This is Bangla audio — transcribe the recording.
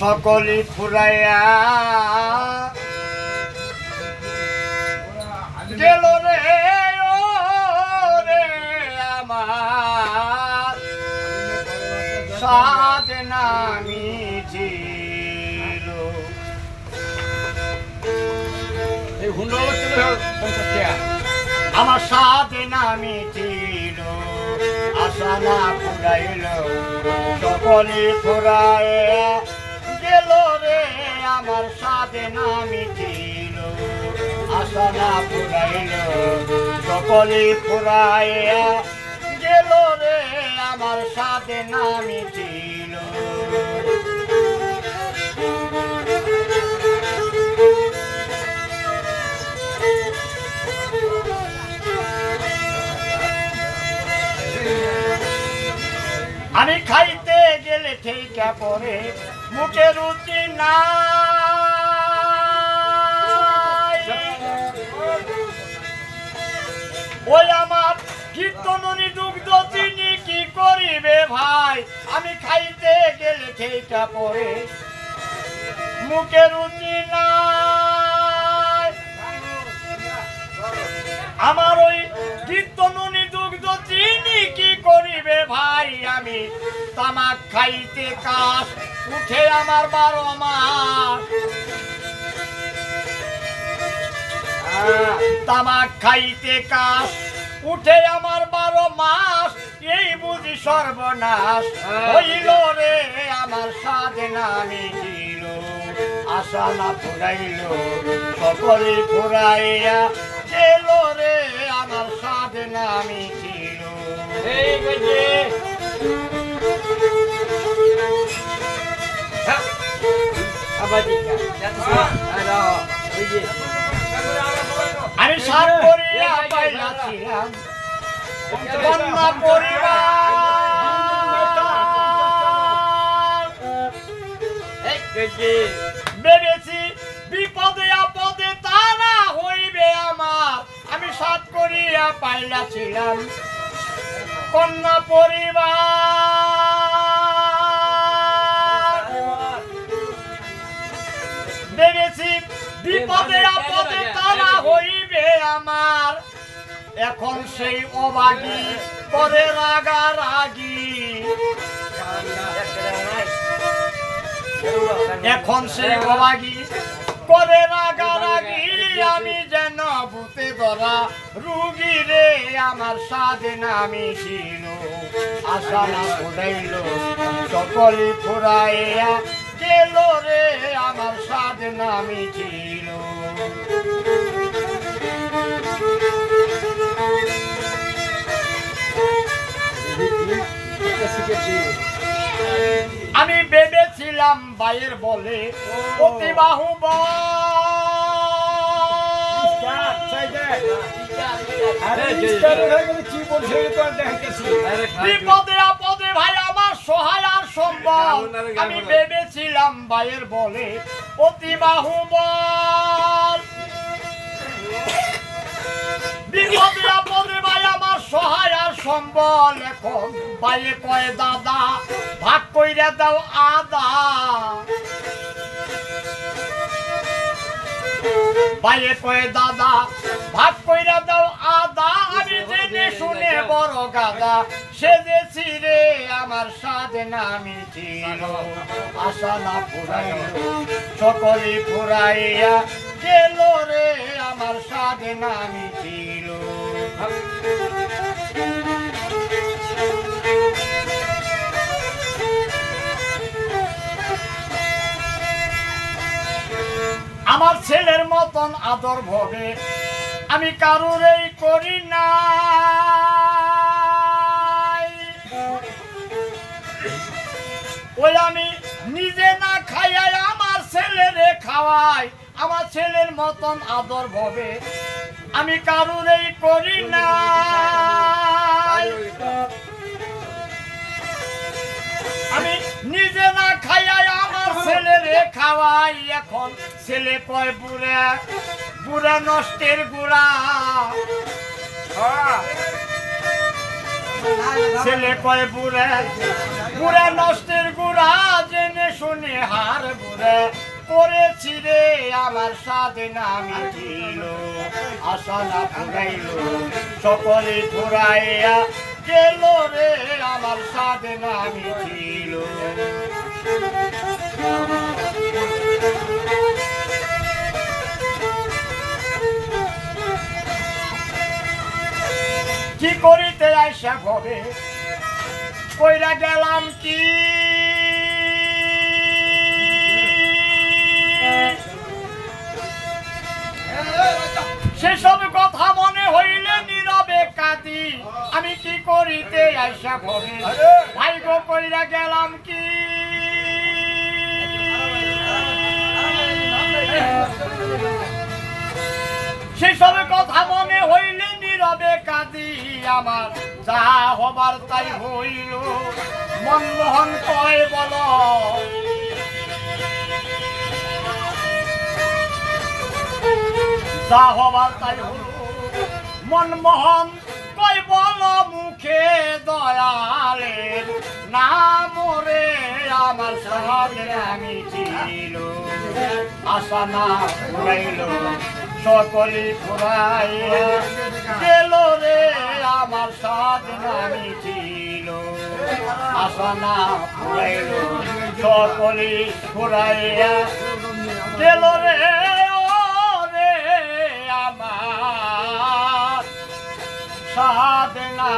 সকলি ফুরাইয়া গেল রে ও রে আমার সাথ নামি ছিল। এই হুন্ডল ছিল 50 টাকা। আমার সাথ নামি ছিল আশা না ফুরাইল সকলি ফুরাইয়া গেল রে আমার সাথ নামি ছিল আশা না ফুরাইল সকলি ফুরাইয়া গেল রে আমার সাথ নামি ছিল। আমি খাইতে গেলে ঠিক পরে মুখে রুচি নাই, ওই আমার কীর্তনী দুগ্ধ চিনি কি করিবে ভাই। আমি খাইতে গেলে ঠিক পরে মুখে রুচি নাই, আমার ওই কীর্তনী দুগ্ধ চিনি কি করিবে ভাই। আমি তামাক খাইতে কাশ উঠে আমার 12 মাস, তামাক খাইতে কাশ উঠে আমার 12 মাস। এই বুঝি সর্বনাশ হইল রে আমার সাথ নামি ছিল আশা না ফুরাইল সকলে ফুরাইয়া গেল রে আমার সাথ নামি ছিল। আমি সাত করিয়া পাইলাছিলাম কন্যা পরিবার, ভেবেছি বিপদে আপদে তারা হইবে আমার। আমি সাত করিয়া পাইলাছিলাম কন্যা পরিবার, ভেবেছি বিপদে আপদে তারা হইবে আমার। এখন সেই অবাগী করে রাগারাগি, এখন সেই অবাগী করে রাগারাগি। আমি যেন ভূতে ধরা রুগী রে আমার সাথ নামি ছিল আশা না ফুরাইল সকলে ফুরাইয়া গেল রে আমার সাথ নামি ছিল। আমি ভেবেছিলাম ভাইয়ের বলে অতি বাহুবল, বিপদে আপদে ভাই আমার সহায় আর সম্বল। আমি ভেবেছিলাম ভাইয়ের বলে অতি বাহুবল, বিপদে আপদে ভাই আমার সহায় আর সম্বল। এখন ভাইয়ে কয় দাদা ভাগ কইরা দাও আদা, ভাইয়ে কয় দাদা ভাগ কইরা দাও আদা। আমি জেনে শুনে বড় গাদা সেজেছি রে আমার সাথ নামি ছিল আশা না ফুরাইল সকলে ফুরাইয়া গেল রে আমার সাথ নামি ছিল। আমার ছেলের মতন আদর ভবে আমি কারুরই করি না, ওই আমি নিজে না খাইয়াই আমার ছেলেরে খাওয়াই। আমার ছেলের মতন আদর ভবে আমি কারুরই করি না, আমি নিজে না খাইয়াই আমার ছেলেরে খাওয়াই। এখন ছেলে কয় বুড়া বুড়া নষ্টের গুড়া, ছেলে কয় বুড়া বুড়া নষ্টের গুড়া জেনে শুনে হার রে করেছি রে আমার সাধনা মিটিল আশা না ফুরাইল সকলে ফুরাইয়া গেল রে আমার সাধনা মিটিল কি করিতে আইসা ঘরে কইরা গেলাম কি সেসব কথা মনে হইলে নীরবে কাঁদি আমি কি করিতে আইসা ঘরে ভাই গো কইরা গেলাম কি সেসব কথা মনে হইলে নীরবে কাঁদি আমার যা হবার তাই হইল মনমোহন কয় বল যা হবার তাই হইল মনমোহন কয় বল মুখে দয়ালের নাম রে আমার সাধনা মিটিল আশা না ফুরাইল সকলে ফুরাইয়া গেল রে আমার সাধনা মিটিল আশা না ফুরাইল সকলে ফুরাইয়া গেল রে আমার সাধনা